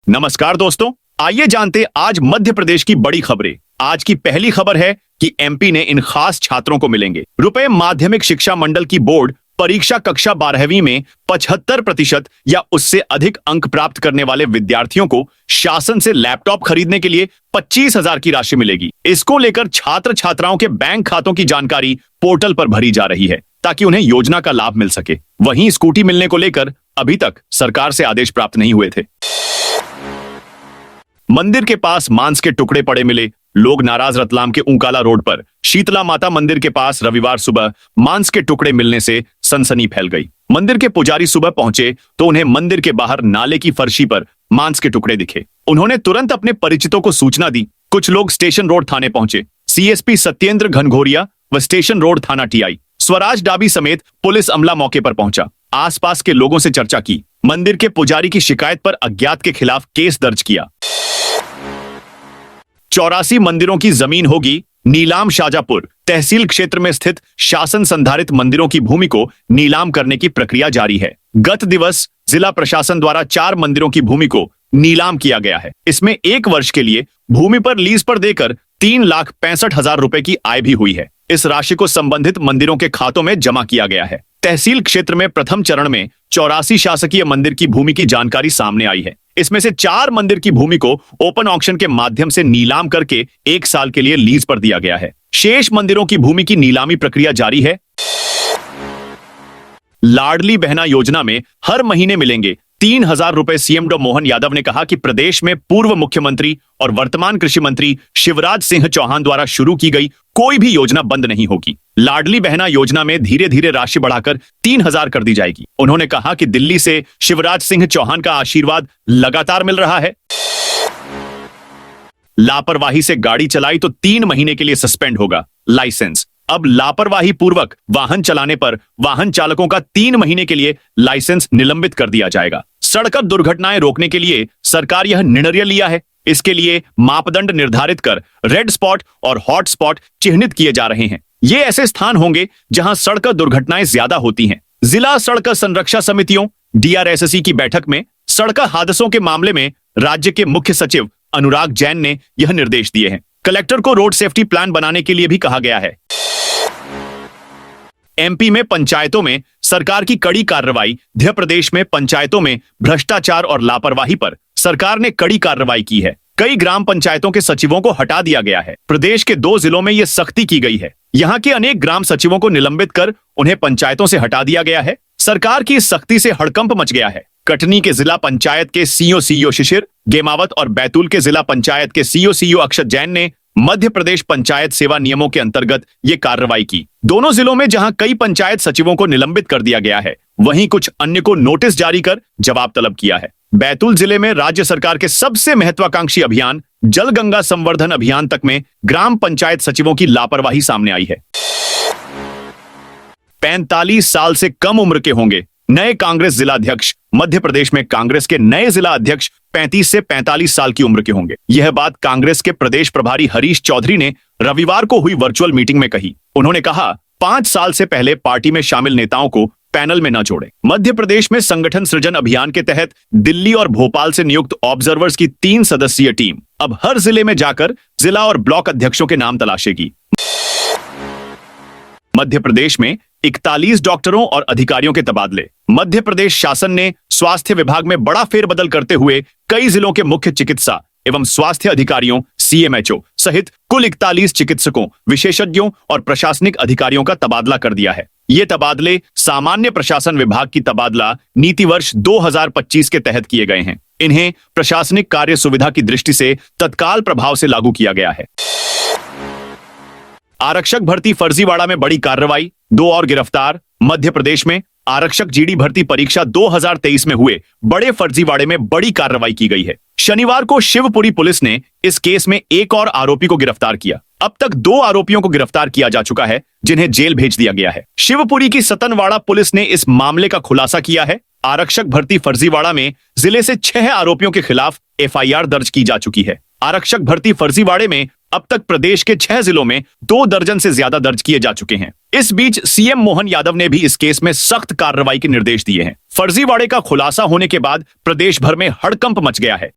नमस्कार दोस्तों, आइए जानते आज मध्य प्रदेश की बड़ी खबरें। आज की पहली खबर है कि एमपी ने इन खास छात्रों को मिलेंगे रुपए। माध्यमिक शिक्षा मंडल की बोर्ड परीक्षा कक्षा 12वीं में 75% या उससे अधिक अंक प्राप्त करने वाले विद्यार्थियों को शासन से लैपटॉप खरीदने के लिए 25,000 की राशि मिलेगी। इसको लेकर छात्र छात्राओं के बैंक खातों की जानकारी पोर्टल पर भरी जा रही है ताकि उन्हें योजना का लाभ मिल सके। वहीं स्कूटी मिलने को लेकर अभी तक सरकार से आदेश प्राप्त नहीं हुए थे। मंदिर के पास मांस के टुकड़े पड़े मिले, लोग नाराज। रतलाम के ऊंकाला रोड पर शीतला माता मंदिर के पास रविवार सुबह मांस के टुकड़े मिलने से सनसनी फैल गई। मंदिर के पुजारी सुबह पहुंचे तो उन्हें मंदिर के बाहर नाले की फर्शी पर मांस के टुकड़े दिखे। उन्होंने तुरंत अपने परिचितों को सूचना दी। कुछ लोग स्टेशन रोड थाने पहुंचे। सीएसपी सत्येंद्र घनघोरिया व स्टेशन रोड थाना टीआई स्वराज डाबी समेत पुलिस अमला मौके पर पहुंचा। आसपास के लोगों से चर्चा की। मंदिर के पुजारी की शिकायत पर अज्ञात के खिलाफ केस दर्ज किया। 84 मंदिरों की जमीन होगी नीलाम। शाजापुर तहसील क्षेत्र में स्थित शासन संधारित मंदिरों की भूमि को नीलाम करने की प्रक्रिया जारी है। गत दिवस जिला प्रशासन द्वारा 4 मंदिरों की भूमि को नीलाम किया गया है। इसमें 1 वर्ष के लिए भूमि पर लीज पर देकर 3,65,000 रुपए की आय भी हुई है। इस राशि को संबंधित मंदिरों के खातों में जमा किया गया है। तहसील क्षेत्र में प्रथम चरण में 84 शासकीय मंदिर की भूमि की जानकारी सामने आई है। इसमें से 4 मंदिर की भूमि को ओपन ऑक्शन के माध्यम से नीलाम करके 1 साल के लिए लीज पर दिया गया है। शेष मंदिरों की भूमि की नीलामी प्रक्रिया जारी है। लाडली बहना योजना में हर महीने मिलेंगे 3,000 रुपए। सीएम डॉ मोहन यादव ने कहा कि प्रदेश में पूर्व मुख्यमंत्री और वर्तमान कृषि मंत्री शिवराज सिंह चौहान द्वारा शुरू की गई कोई भी योजना बंद नहीं होगी। लाडली बहना योजना में धीरे धीरे राशि बढ़ाकर 3,000 कर दी जाएगी। उन्होंने कहा कि दिल्ली से शिवराज सिंह चौहान का आशीर्वाद लगातार मिल रहा है। लापरवाही से गाड़ी चलाई तो 3 महीने के लिए सस्पेंड होगा लाइसेंस। अब लापरवाही पूर्वक वाहन चलाने पर वाहन चालकों का 3 महीने के लिए लाइसेंस निलंबित कर दिया जाएगा। सड़क दुर्घटनाएं रोकने के लिए सरकार यह निर्णय लिया है। इसके लिए मापदंड निर्धारित कर रेड स्पॉट और हॉट स्पॉट चिन्हित किए जा रहे हैं। ये ऐसे स्थान होंगे जहां सड़क दुर्घटनाएं ज्यादा होती हैं। जिला सड़क संरक्षा समितियों DRSC की बैठक में सड़क हादसों के मामले में राज्य के मुख्य सचिव अनुराग जैन ने यह निर्देश दिए हैं। कलेक्टर को रोड सेफ्टी प्लान बनाने के लिए भी कहा गया है। एमपी में पंचायतों में सरकार की कड़ी कार्रवाई। मध्य प्रदेश में पंचायतों में भ्रष्टाचार और लापरवाही पर सरकार ने कड़ी कार्रवाई की है। कई ग्राम पंचायतों के सचिवों को हटा दिया गया है। प्रदेश के 2 जिलों में यह सख्ती की गई है। यहाँ के अनेक ग्राम सचिवों को निलंबित कर उन्हें पंचायतों से हटा दिया गया है। सरकार की इस सख्ती से हड़कंप मच गया है। कटनी के जिला पंचायत के सीओ शिशिर गेमावत और बैतूल के जिला पंचायत के सीओ अक्षत जैन ने मध्य प्रदेश पंचायत सेवा नियमों के अंतर्गत ये कार्रवाई की। दोनों जिलों में जहां कई पंचायत सचिवों को निलंबित कर दिया गया है, वहीं कुछ अन्य को नोटिस जारी कर जवाब तलब किया है। बैतूल जिले में राज्य सरकार के सबसे महत्वाकांक्षी अभियान जल गंगा संवर्धन अभियान तक में ग्राम पंचायत सचिवों की लापरवाही सामने आई है। 45 साल से कम उम्र के होंगे नए कांग्रेस जिला अध्यक्ष। मध्य प्रदेश में कांग्रेस के नए जिला अध्यक्ष 35 से 45 साल की उम्र के होंगे। यह बात कांग्रेस के प्रदेश प्रभारी हरीश चौधरी ने रविवार को हुई वर्चुअल मीटिंग में कही। उन्होंने कहा 5 साल से पहले पार्टी में शामिल नेताओं को पैनल में न जोड़े। मध्य प्रदेश में संगठन सृजन अभियान के तहत दिल्ली और भोपाल से नियुक्त ऑब्जर्वर्स की 3 सदस्यीय टीम अब हर जिले में जाकर जिला और ब्लॉक अध्यक्षों के नाम तलाशेगी। मध्य प्रदेश में 41 डॉक्टरों और अधिकारियों के तबादले। मध्य प्रदेश शासन ने स्वास्थ्य विभाग में बड़ा फेरबदल करते हुए कई जिलों के मुख्य चिकित्सा एवं स्वास्थ्य अधिकारियों CMHO सहित कुल 41 चिकित्सकों, विशेषज्ञों और प्रशासनिक अधिकारियों का तबादला कर दिया है। ये तबादले सामान्य प्रशासन विभाग की तबादला नीति वर्ष 2025 के तहत किए गए हैं। इन्हें प्रशासनिक कार्य सुविधा की दृष्टि से तत्काल प्रभाव से लागू किया गया है। आरक्षक भर्ती फर्जीवाड़ा में बड़ी कार्रवाई, 2 और गिरफ्तार। मध्य प्रदेश में आरक्षक जीडी भर्ती परीक्षा 2023 में हुए बड़े फर्जीवाड़े में बड़ी कार्रवाई की गई है। शनिवार को शिवपुरी पुलिस ने इस केस में 1 और आरोपी को गिरफ्तार किया। अब तक 2 आरोपियों को गिरफ्तार किया जा चुका है, जिन्हें जेल भेज दिया गया है। शिवपुरी की सतनवाड़ा पुलिस ने इस मामले का खुलासा किया है। आरक्षक भर्ती फर्जीवाड़ा में जिले से 6 आरोपियों के खिलाफ FIR दर्ज की जा चुकी है। आरक्षक भर्ती फर्जीवाड़े में अब तक प्रदेश के 6 जिलों में 2 दर्जन से ज्यादा दर्ज किए जा चुके हैं। इस बीच सीएम मोहन यादव ने भी इस केस में सख्त कार्रवाई के निर्देश दिए हैं। फर्जीवाड़े का खुलासा होने के बाद प्रदेश भर में हड़कंप मच गया है।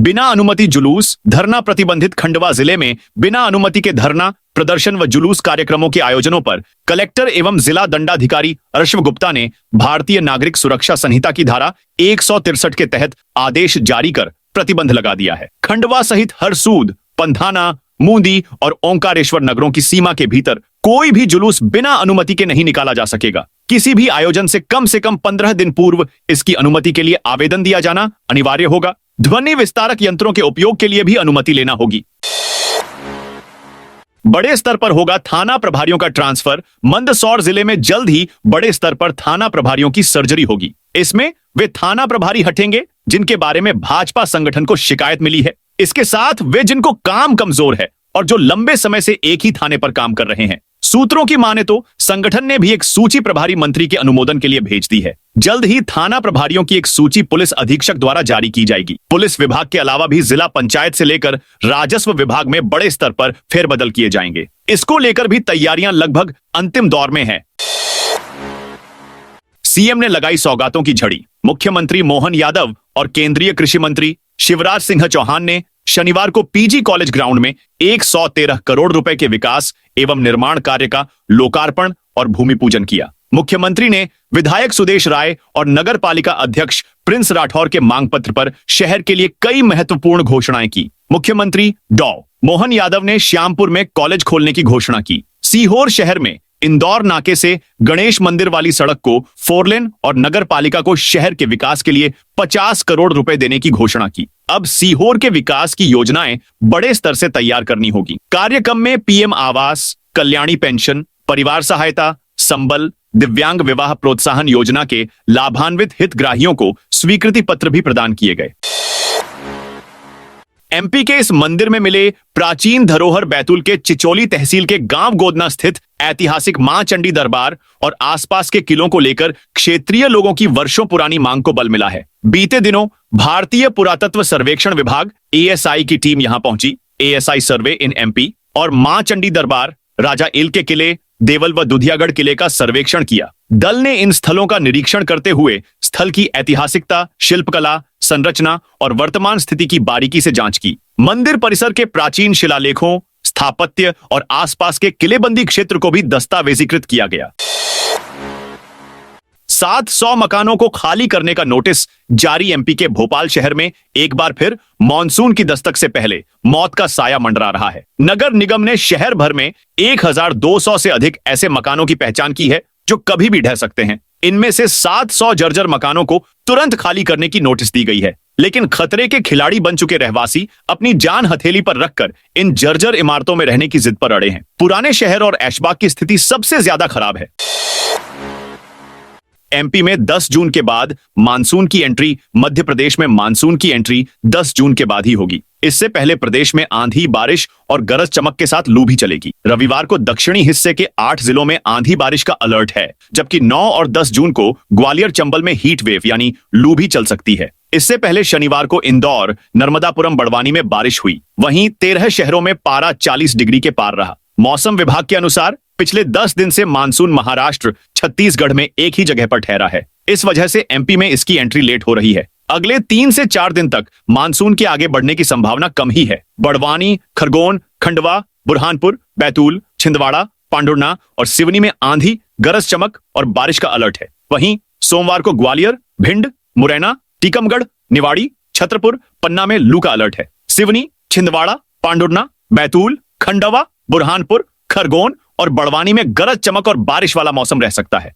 बिना अनुमति जुलूस धरना प्रतिबंधित खंडवा जिले में बिना अनुमति के धरना प्रदर्शन व जुलूस कार्यक्रमों के आयोजनों पर कलेक्टर एवं जिला दंडाधिकारी अश्व गुप्ता ने भारतीय नागरिक सुरक्षा संहिता की धारा 163 के तहत आदेश जारी कर प्रतिबंध लगा दिया है। खंडवा सहित हरसूद, पंधाना, मूंदी और ओंकारेश्वर नगरों की सीमा के भीतर कोई भी जुलूस बिना अनुमति के नहीं निकाला जा सकेगा। किसी भी आयोजन से कम 15 दिन पूर्व इसकी अनुमति के लिए आवेदन दिया जाना अनिवार्य होगा। ध्वनि विस्तारक यंत्रों के उपयोग के लिए भी अनुमति लेना होगी। बड़े स्तर पर होगा थाना प्रभारियों का ट्रांसफर। मंदसौर जिले में जल्द ही बड़े स्तर पर थाना प्रभारियों की सर्जरी होगी। इसमें वे थाना प्रभारी हटेंगे जिनके बारे में भाजपा संगठन को शिकायत मिली है। इसके साथ वे जिनको काम कमजोर है और जो लंबे समय से एक ही थाने पर काम कर रहे हैं। सूत्रों की माने तो संगठन ने भी एक सूची प्रभारी मंत्री के अनुमोदन के लिए भेज दी है। जल्द ही थाना प्रभारियों की एक सूची पुलिस अधीक्षक द्वारा जारी की जाएगी। पुलिस विभाग के अलावा भी जिला पंचायत से लेकर राजस्व विभाग में बड़े स्तर पर फेरबदल किए जाएंगे। इसको लेकर भी तैयारियां लगभग अंतिम दौर में हैं। सीएम ने लगाई सौगातों की झड़ी। मुख्यमंत्री मोहन यादव और केंद्रीय कृषि मंत्री शिवराज सिंह चौहान ने शनिवार को पीजी कॉलेज ग्राउंड में 113 करोड़ रुपए के विकास एवं निर्माण कार्य का लोकार्पण और भूमि पूजन किया। मुख्यमंत्री ने विधायक सुदेश राय और नगर पालिका अध्यक्ष प्रिंस राठौर के मांग पत्र पर शहर के लिए कई महत्वपूर्ण घोषणाएं की। मुख्यमंत्री डॉ मोहन यादव ने श्यामपुर में कॉलेज खोलने की घोषणा की। सीहोर शहर में इंदौर नाके से गणेश मंदिर वाली सड़क को 4 लेन और नगर पालिका को शहर के विकास के लिए 50 करोड़ रुपए देने की घोषणा की। अब सीहोर के विकास की योजनाएं बड़े स्तर से तैयार करनी होगी। कार्यक्रम में पीएम आवास, कल्याणी पेंशन, परिवार सहायता, संबल, दिव्यांग विवाह प्रोत्साहन योजना के लाभान्वित हितग्राहियों को स्वीकृति पत्र भी प्रदान किए गए। एमपी के इस मंदिर में मिले प्राचीन धरोहर बैतूल के चिचोली तहसील के गांव गोदना स्थित ऐतिहासिक मां चंडी दरबार और आसपास के किलों को लेकर क्षेत्रीय लोगों की वर्षों पुरानी मांग को बल मिला है। बीते दिनों भारतीय पुरातत्व सर्वेक्षण विभाग एएसआई की टीम यहां पहुंची। एएसआई सर्वे इन एमपी और मां चंडी दरबार, राजा इल के किले, देवल व दुधियागढ़ किले का सर्वेक्षण किया। दल ने इन स्थलों का निरीक्षण करते हुए स्थल की ऐतिहासिकता, शिल्पकला, संरचना और वर्तमान स्थिति की बारीकी से जांच की। मंदिर परिसर के प्राचीन शिलालेखों, स्थापत्य और आसपास के किलेबंदी क्षेत्र को भी दस्तावेजीकृत किया गया। 700 मकानों को खाली करने का नोटिस जारी। एमपी के भोपाल शहर में एक बार फिर मॉनसून की दस्तक से पहले मौत का साया मंडरा रहा है। नगर निगम ने शहर भर में 1200 से अधिक ऐसे मकानों की पहचान की है जो कभी भी ढह सकते हैं। इनमें से 700 जर्जर मकानों को तुरंत खाली करने की नोटिस दी गई है। लेकिन खतरे के खिलाड़ी बन चुके रहवासी अपनी जान हथेली पर रखकर इन जर्जर इमारतों में रहने की जिद पर अड़े हैं। पुराने शहर और ऐशबाग की स्थिति सबसे ज्यादा खराब है। एमपी में 10 जून के बाद मानसून की एंट्री। मध्य प्रदेश में मानसून की एंट्री 10 जून के बाद ही होगी। इससे पहले प्रदेश में आंधी, बारिश और गरज चमक के साथ लू भी चलेगी। रविवार को दक्षिणी हिस्से के 8 जिलों में आंधी बारिश का अलर्ट है, जबकि 9 और 10 जून को ग्वालियर चंबल में हीट वेव यानी लू भी चल सकती है। इससे पहले शनिवार को इंदौर, नर्मदापुरम, बड़वानी में बारिश हुई। वहीं 13 शहरों में पारा 40 डिग्री के पार रहा। मौसम विभाग के अनुसार पिछले 10 दिन से मानसून महाराष्ट्र, छत्तीसगढ़ में एक ही जगह पर ठहरा है। इस वजह से एमपी में इसकी एंट्री लेट हो रही है। अगले 3 से 4 दिन तक मानसून के आगे बढ़ने की संभावना कम ही है। बड़वानी, खरगोन, खंडवा, बुरहानपुर, बैतूल, छिंदवाड़ा, पांडुरना और सिवनी में आंधी, गरज चमक और बारिश का अलर्ट है। वहीं सोमवार को ग्वालियर, भिंड, मुरैना, टीकमगढ़, निवाड़ी, छतरपुर, पन्ना में लू का अलर्ट है। सिवनी, छिंदवाड़ा, पांडुरना, बैतूल, खंडवा, बुरहानपुर, खरगोन और बड़वानी में गरज चमक और बारिश वाला मौसम रह सकता है।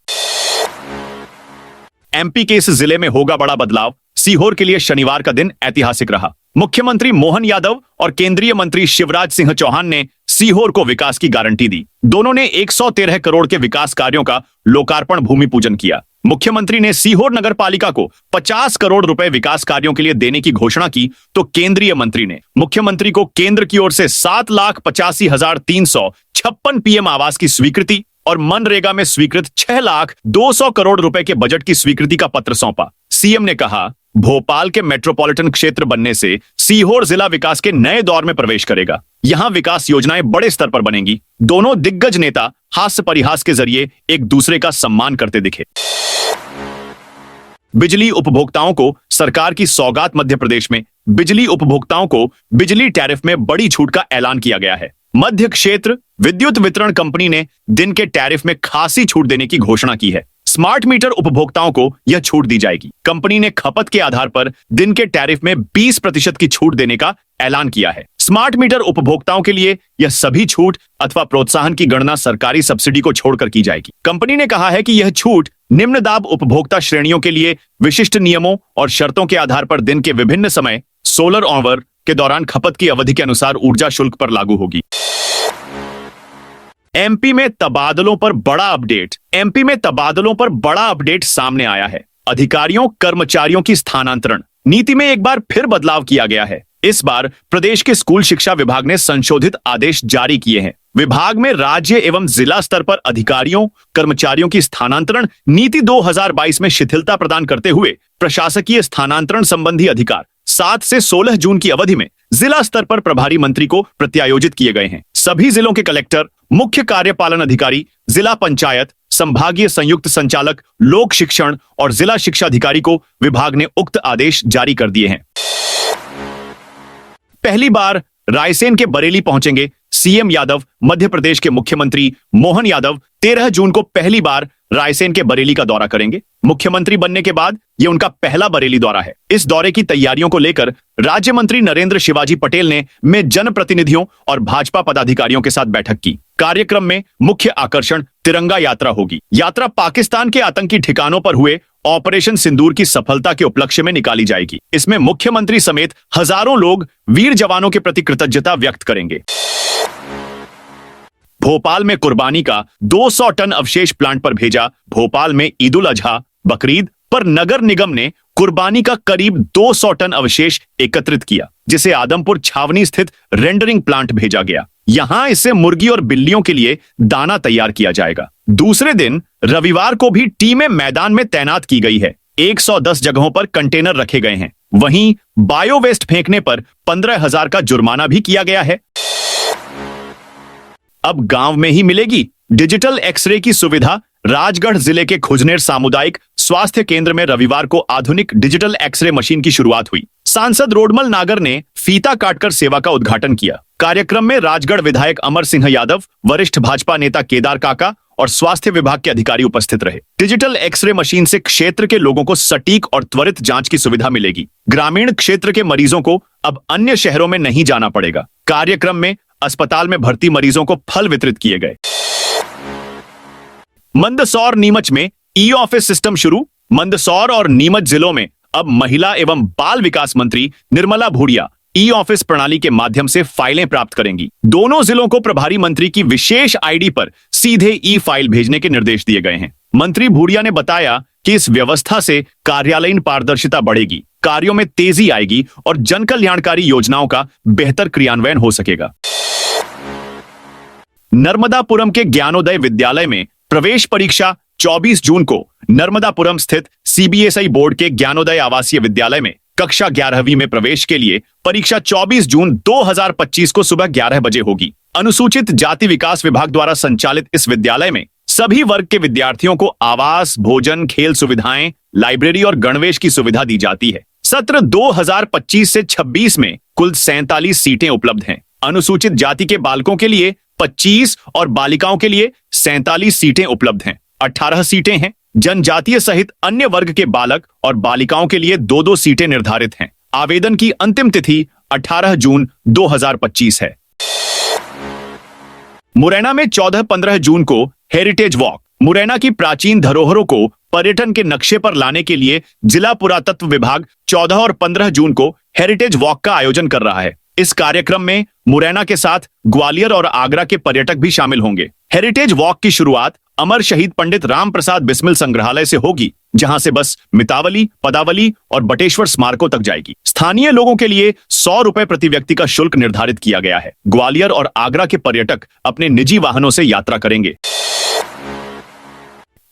एमपी के इस जिले में होगा बड़ा बदलाव। सीहोर के लिए शनिवार का दिन ऐतिहासिक रहा। मुख्यमंत्री मोहन यादव और केंद्रीय मंत्री शिवराज सिंह चौहान ने सीहोर को विकास की गारंटी दी। दोनों ने 113 करोड़ के विकास कार्यों का लोकार्पण, भूमि पूजन किया। मुख्यमंत्री ने सीहोर नगर पालिका को 50 करोड़ रुपए विकास कार्यों के लिए देने की घोषणा की, तो केंद्रीय मंत्री ने मुख्यमंत्री को केंद्र की ओर से 7,85,356 पीएम आवास की स्वीकृति और मनरेगा में स्वीकृत 6,02,00,000 करोड़ रुपए के बजट की स्वीकृति का पत्र सौंपा। सीएम ने कहा, भोपाल के मेट्रोपॉलिटन क्षेत्र बनने से सीहोर जिला विकास के नए दौर में प्रवेश करेगा। यहां विकास योजनाएं बड़े स्तर पर बनेंगी। दोनों दिग्गज नेता हास्य परिहास के जरिए एक दूसरे का सम्मान करते दिखे। बिजली उपभोक्ताओं को सरकार की सौगात। मध्य प्रदेश में बिजली उपभोक्ताओं को बिजली टैरिफ में बड़ी छूट का ऐलान किया गया है। मध्य क्षेत्र विद्युत वितरण कंपनी ने दिन के टैरिफ में खासी छूट देने की घोषणा की है। स्मार्ट मीटर उपभोक्ताओं को यह छूट दी जाएगी। कंपनी ने खपत के आधार पर दिन के टैरिफ में 20% की छूट देने का ऐलान किया है। स्मार्ट मीटर उपभोक्ताओं के लिए यह सभी छूट अथवा प्रोत्साहन की गणना सरकारी सब्सिडी को छोड़कर की जाएगी। कंपनी ने कहा है कि यह छूट निम्न दाब उपभोक्ता श्रेणियों के लिए विशिष्ट नियमों और शर्तों के आधार पर दिन के विभिन्न समय सोलर ऑवर के दौरान खपत की अवधि के अनुसार ऊर्जा शुल्क पर लागू होगी। एमपी में तबादलों पर बड़ा अपडेट। एमपी में तबादलों पर बड़ा अपडेट सामने आया है। अधिकारियों कर्मचारियों की स्थानांतरण नीति में एक बार फिर बदलाव किया गया है। इस बार प्रदेश के स्कूल शिक्षा विभाग ने संशोधित आदेश जारी किए हैं। विभाग में राज्य एवं जिला स्तर पर अधिकारियों कर्मचारियों की स्थानांतरण नीति 2022 में शिथिलता प्रदान करते हुए प्रशासकीय स्थानांतरण संबंधी अधिकार 7 से 16 जून की अवधि में जिला स्तर पर प्रभारी मंत्री को प्रत्यायोजित किए गए हैं। सभी जिलों के कलेक्टर, मुख्य कार्यपालन अधिकारी, जिला पंचायत, संभागीय संयुक्त संचालक, लोक शिक्षण और जिला शिक्षा अधिकारी को विभाग ने उक्त आदेश जारी कर दिए हैं। पहली बार रायसेन के बरेली पहुंचेंगे सीएम यादव। मध्य प्रदेश के मुख्यमंत्री मोहन यादव 13 जून को पहली बार रायसेन के बरेली का दौरा करेंगे। मुख्यमंत्री बनने के बाद यह उनका पहला बरेली दौरा है। इस दौरे की तैयारियों को लेकर राज्य मंत्री नरेंद्र शिवाजी पटेल ने जनप्रतिनिधियों और भाजपा पदाधिकारियों के साथ बैठक की। कार्यक्रम में मुख्य आकर्षण तिरंगा यात्रा होगी। यात्रा पाकिस्तान के आतंकी ठिकानों पर हुए ऑपरेशन सिंदूर की सफलता के उपलक्ष्य में निकाली जाएगी। इसमें मुख्यमंत्री समेत हजारों लोग वीर जवानों के प्रति कृतज्ञता व्यक्त करेंगे। भोपाल में कुर्बानी का 200 टन अवशेष प्लांट पर भेजा। भोपाल में ईद उल अजहा बकरीद पर नगर निगम ने कुर्बानी का करीब 200 टन अवशेष एकत्रित किया, जिसे आदमपुर छावनी स्थित रेंडरिंग प्लांट भेजा गया। यहां इससे मुर्गी और बिल्लियों के लिए दाना तैयार किया जाएगा। दूसरे दिन रविवार को भी टीमें मैदान में तैनात की गई है। 110 जगहों पर कंटेनर रखे गए हैं। वहीं बायो वेस्ट फेंकने पर 15,000 का जुर्माना भी किया गया है। अब गांव में ही मिलेगी डिजिटल एक्सरे की सुविधा। राजगढ़ जिले के खुजनेर सामुदायिक स्वास्थ्य केंद्र में रविवार को आधुनिक डिजिटल एक्सरे मशीन की शुरुआत हुई। सांसद रोडमल नागर ने फीता काटकर सेवा का उद्घाटन किया। कार्यक्रम में राजगढ़ विधायक अमर सिंह यादव, वरिष्ठ भाजपा नेता केदार काका और स्वास्थ्य विभाग के अधिकारी उपस्थित रहे। डिजिटल एक्सरे मशीन से क्षेत्र के लोगों को सटीक और त्वरित जांच की सुविधा मिलेगी। ग्रामीण क्षेत्र के मरीजों को अब अन्य शहरों में नहीं जाना पड़ेगा। कार्यक्रम में अस्पताल में भर्ती मरीजों को फल वितरित किए गए। मंदसौर नीमच में ई ऑफिस सिस्टम शुरू। मंदसौर और नीमच जिलों में अब महिला एवं बाल विकास मंत्री निर्मला भूरिया ई ऑफिस प्रणाली के माध्यम से फाइलें प्राप्त करेंगी। दोनों जिलों को प्रभारी मंत्री की विशेष आईडी पर सीधे ई फाइल भेजने के निर्देश दिए गए हैं। मंत्री भूरिया ने बताया कि इस व्यवस्था से कार्यालयीन पारदर्शिता बढ़ेगी, कार्यों में तेजी आएगी और जन कल्याणकारी योजनाओं का बेहतर क्रियान्वयन हो सकेगा। नर्मदापुरम के ज्ञानोदय विद्यालय में प्रवेश परीक्षा 24 जून को नर्मदापुरम स्थित सीबीएसई बोर्ड के ज्ञानोदय आवासीय विद्यालय में कक्षा 11वीं में प्रवेश के लिए परीक्षा 24 जून 2025 को सुबह 11 बजे होगी। अनुसूचित जाति विकास विभाग द्वारा संचालित इस विद्यालय में सभी वर्ग के विद्यार्थियों को आवास, भोजन, खेल सुविधाएं, लाइब्रेरी और गणवेश की सुविधा दी जाती है। सत्र 2025 से 26 में कुल 47 सीटें उपलब्ध हैं। अनुसूचित जाति के बालकों के लिए 25 और बालिकाओं के लिए 47 सीटें उपलब्ध हैं। 18 सीटें हैं। जनजातीय सहित अन्य वर्ग के बालक और बालिकाओं के लिए 2-2 सीटें निर्धारित हैं। आवेदन की अंतिम तिथि 18 जून 2025 है। मुरैना में 14-15 जून को हेरिटेज वॉक। मुरैना की प्राचीन धरोहरों को पर्यटन के नक्शे पर लाने के लिए जिला पुरातत्व विभाग 14 और 15 जून को हेरिटेज वॉक का आयोजन कर रहा है। इस कार्यक्रम में मुरैना के साथ ग्वालियर और आगरा के पर्यटक भी शामिल होंगे। हेरिटेज वॉक की शुरुआत अमर शहीद पंडित राम प्रसाद बिस्मिल संग्रहालय से होगी, जहां से बस मितावली, पदावली और बटेश्वर स्मारकों तक जाएगी। स्थानीय लोगों के लिए 100 रुपए प्रति व्यक्ति का शुल्क निर्धारित किया गया है। ग्वालियर और आगरा के पर्यटक अपने निजी वाहनों से यात्रा करेंगे।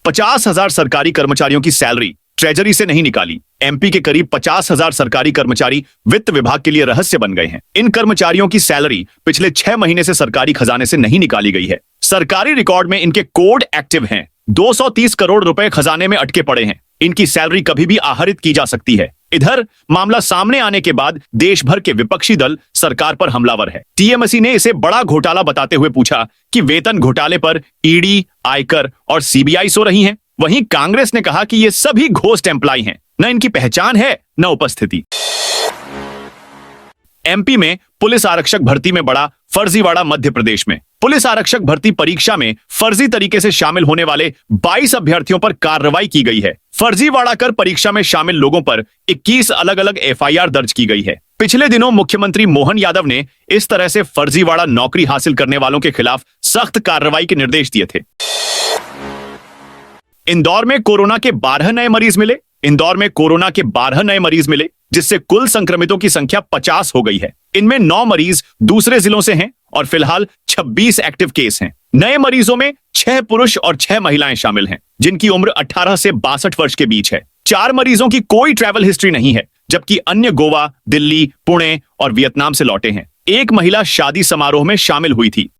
50,000 सरकारी कर्मचारियों की सैलरी ट्रेजरी से नहीं निकाली। एमपी के करीब 50,000 सरकारी कर्मचारी वित्त विभाग के लिए रहस्य बन गए हैं। इन कर्मचारियों की सैलरी पिछले 6 महीने से सरकारी खजाने से नहीं निकाली गई है। सरकारी रिकॉर्ड में इनके कोड एक्टिव हैं। 230 करोड़ रुपए खजाने में अटके पड़े हैं। इनकी सैलरी कभी भी आहरित की जा सकती है। इधर मामला सामने आने के बाद देश भर के विपक्षी दल सरकार पर हमलावर है। टीएमसी ने इसे बड़ा घोटाला बताते हुए पूछा कि वेतन घोटाले पर ईडी, आयकर और सीबीआई सो रही हैं। वहीं कांग्रेस ने कहा कि ये सभी घोस्ट एम्प्लॉय हैं, न इनकी पहचान है न उपस्थिति। एमपी में पुलिस आरक्षक भर्ती में बड़ा फर्जीवाड़ा। मध्य प्रदेश में पुलिस आरक्षक भर्ती परीक्षा में फर्जी तरीके से शामिल होने वाले 22 अभ्यर्थियों पर कार्रवाई की गई है। फर्जीवाड़ा कर परीक्षा में शामिल लोगों पर 21 अलग अलग एफआईआर दर्ज की गई है। पिछले दिनों मुख्यमंत्री मोहन यादव ने इस तरह से फर्जीवाड़ा नौकरी हासिल करने वालों के खिलाफ सख्त कार्रवाई के निर्देश दिए थे। इंदौर में कोरोना के 12 नए मरीज मिले। इंदौर में कोरोना के 12 नए मरीज मिले, जिससे कुल संक्रमितों की संख्या 50 हो गई है। इनमें 9 मरीज दूसरे जिलों से हैं और फिलहाल 26 एक्टिव केस हैं। नए मरीजों में 6 पुरुष और 6 महिलाएं शामिल हैं, जिनकी उम्र 18 से 62 वर्ष के बीच है। 4 मरीजों की कोई ट्रैवल हिस्ट्री नहीं है, जबकि अन्य गोवा, दिल्ली, पुणे और वियतनाम से लौटे हैं। एक महिला शादी समारोह में शामिल हुई थी।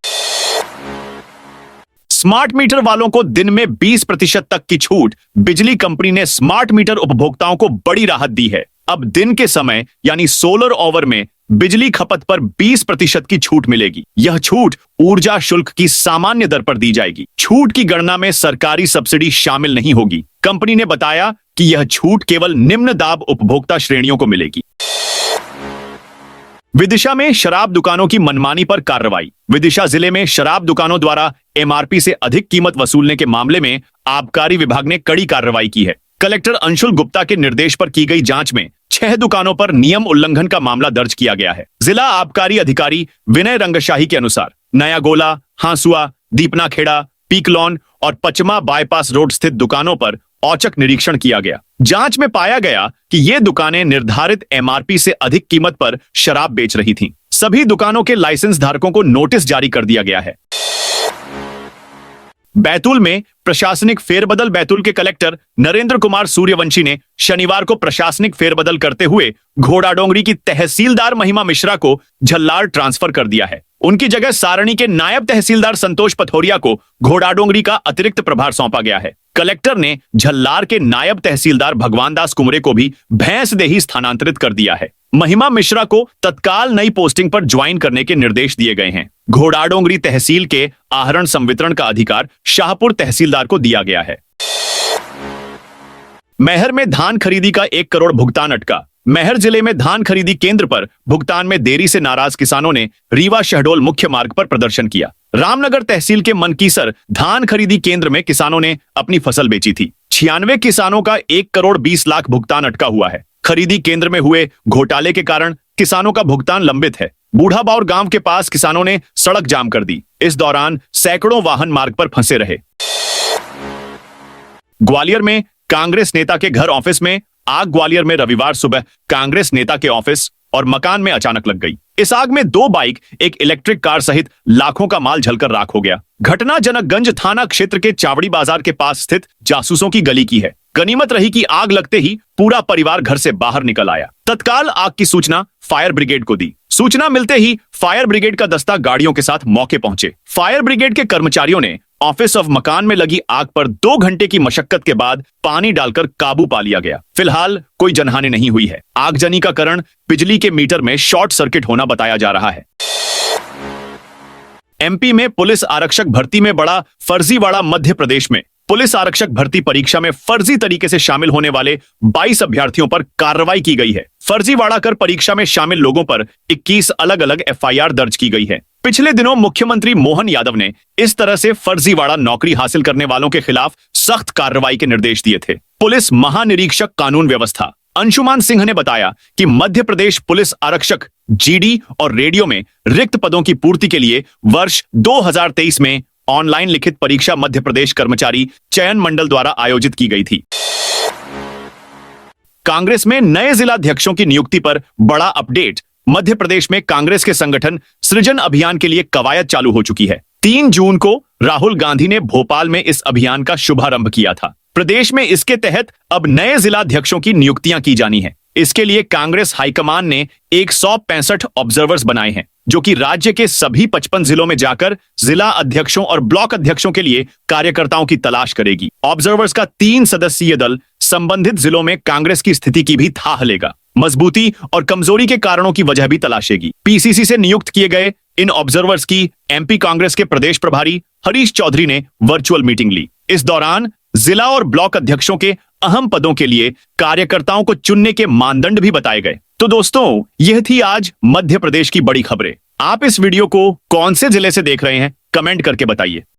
स्मार्ट मीटर वालों को दिन में 20% तक की छूट। बिजली कंपनी ने स्मार्ट मीटर उपभोक्ताओं को बड़ी राहत दी है। अब दिन के समय यानी सोलर ओवर में बिजली खपत पर 20% की छूट मिलेगी। यह छूट ऊर्जा शुल्क की सामान्य दर पर दी जाएगी। छूट की गणना में सरकारी सब्सिडी शामिल नहीं होगी। कंपनी ने बताया कि यह छूट केवल निम्न दाब उपभोक्ता श्रेणियों को मिलेगी। विदिशा में शराब दुकानों की मनमानी पर कार्रवाई। विदिशा जिले में शराब दुकानों द्वारा एमआरपी से अधिक कीमत वसूलने के मामले में आबकारी विभाग ने कड़ी कार्रवाई की है। कलेक्टर अंशुल गुप्ता के निर्देश पर की गई जांच में 6 दुकानों पर नियम उल्लंघन का मामला दर्ज किया गया है। जिला आबकारी अधिकारी विनय रंगशाही के अनुसार नया गोला, हांसुआ, दीपना खेड़ा, पीकलॉन और पचमा बाईपास रोड स्थित दुकानों पर औचक निरीक्षण किया गया। जांच में पाया गया कि ये दुकानें निर्धारित एमआरपी से अधिक कीमत पर शराब बेच रही थीं। सभी दुकानों के लाइसेंस धारकों को नोटिस जारी कर दिया गया है। बैतूल में प्रशासनिक फेरबदल। बैतूल के कलेक्टर नरेंद्र कुमार सूर्यवंशी ने शनिवार को प्रशासनिक फेरबदल करते हुए घोड़ाडोंगरी की तहसीलदार महिमा मिश्रा को झल्लार ट्रांसफर कर दिया है। उनकी जगह सारणी के नायब तहसीलदार संतोष पथौरिया को घोड़ाडोंगरी का अतिरिक्त प्रभार सौंपा गया है। कलेक्टर ने झल्लार के नायब तहसीलदार भगवान दास कुमरे को भी भैंसदेही स्थानांतरित कर दिया है। महिमा मिश्रा को तत्काल नई पोस्टिंग पर ज्वाइन करने के निर्देश दिए गए हैं। घोड़ाडोंगरी तहसील के आहरण संवितरण का अधिकार शाहपुर तहसीलदार को दिया गया है। मैहर में धान खरीदी का 1 करोड़ भुगतान अटका। मैहर जिले में धान खरीदी केंद्र पर भुगतान में देरी से नाराज किसानों ने रीवा शहडोल मुख्य मार्ग पर प्रदर्शन किया। रामनगर तहसील के मनकीसर धान खरीदी केंद्र में किसानों ने अपनी फसल बेची थी। 96 किसानों का 1 करोड़ 20 लाख भुगतान अटका हुआ है। खरीदी केंद्र में हुए घोटाले के कारण किसानों का भुगतान लंबित है। बूढ़ा बाउर गांव के पास किसानों ने सड़क जाम कर दी। इस दौरान सैकड़ों वाहन मार्ग पर फंसे रहे। ग्वालियर में कांग्रेस नेता के घर ऑफिस में आग। ग्वालियर में रविवार सुबह कांग्रेस नेता के ऑफिस और मकान में अचानक लग गई। इस आग में 2 बाइक, एक इलेक्ट्रिक कार सहित लाखों का माल जलकर राख हो गया। घटना जनकगंज थाना क्षेत्र के चावड़ी बाजार के पास स्थित जासूसों की गली की है। गनीमत रही कि आग लगते ही पूरा परिवार घर से बाहर निकल आया। तत्काल आग की सूचना फायर ब्रिगेड को दी। सूचना मिलते ही फायर ब्रिगेड का दस्ता गाड़ियों के साथ मौके पहुंचे। फायर ब्रिगेड के कर्मचारियों ने ऑफिस ऑफ मकान में लगी आग पर 2 घंटे की मशक्कत के बाद पानी डालकर काबू पा लिया गया। फिलहाल कोई जनहानि नहीं हुई है। आगजनी का कारण बिजली के मीटर में शॉर्ट सर्किट होना बताया जा रहा है। एमपी में पुलिस आरक्षक भर्ती में बड़ा फर्जीवाड़ा। मध्य प्रदेश में पुलिस आरक्षक भर्ती परीक्षा में फर्जी तरीके से शामिल होने वाले 22 अभ्यर्थियों पर कार्रवाई की गई है। फर्जीवाड़ा कर परीक्षा में शामिल लोगों पर 21 अलग अलग एफआईआर दर्ज की गई है। पिछले दिनों मुख्यमंत्री मोहन यादव ने इस तरह से फर्जीवाड़ा नौकरी हासिल करने वालों के खिलाफ सख्त कार्रवाई के निर्देश दिए थे। पुलिस महानिरीक्षक कानून व्यवस्था अंशुमान सिंह ने बताया कि मध्य प्रदेश पुलिस आरक्षक जीडी और रेडियो में रिक्त पदों की पूर्ति के लिए वर्ष 2023 में ऑनलाइन लिखित परीक्षा मध्य प्रदेश कर्मचारी चयन मंडल द्वारा आयोजित की गई थी। कांग्रेस में नए जिलाध्यक्षों की नियुक्ति पर बड़ा अपडेट। मध्य प्रदेश में कांग्रेस के संगठन सृजन अभियान के लिए कवायद चालू हो चुकी है। 3 जून को राहुल गांधी ने भोपाल में इस अभियान का शुभारंभ किया था। प्रदेश में इसके तहत अब नए जिलाध्यक्षों की नियुक्तियां की जानी है। इसके लिए कांग्रेस हाईकमान ने 165 ऑब्जर्वर्स बनाए हैं। जो कि राज्य के सभी 55 जिलों में जाकर जिला अध्यक्षों और ब्लॉक अध्यक्षों के लिए कार्यकर्ताओं की तलाश करेगी। ऑब्जर्वर्स का 3 सदस्यीय दल संबंधित जिलों में कांग्रेस की स्थिति की भी थाह लेगा, मजबूती और कमजोरी के कारणों की वजह भी तलाशेगी। पीसीसी से नियुक्त किए गए इन ऑब्जर्वर्स की एमपी कांग्रेस के प्रदेश प्रभारी हरीश चौधरी ने वर्चुअल मीटिंग ली। इस दौरान जिला और ब्लॉक अध्यक्षों के अहम पदों के लिए कार्यकर्ताओं को चुनने के मानदंड भी बताए गए। तो दोस्तों, यह थी आज मध्य प्रदेश की बड़ी खबरें। आप इस वीडियो को कौन से जिले से देख रहे हैं, कमेंट करके बताइए।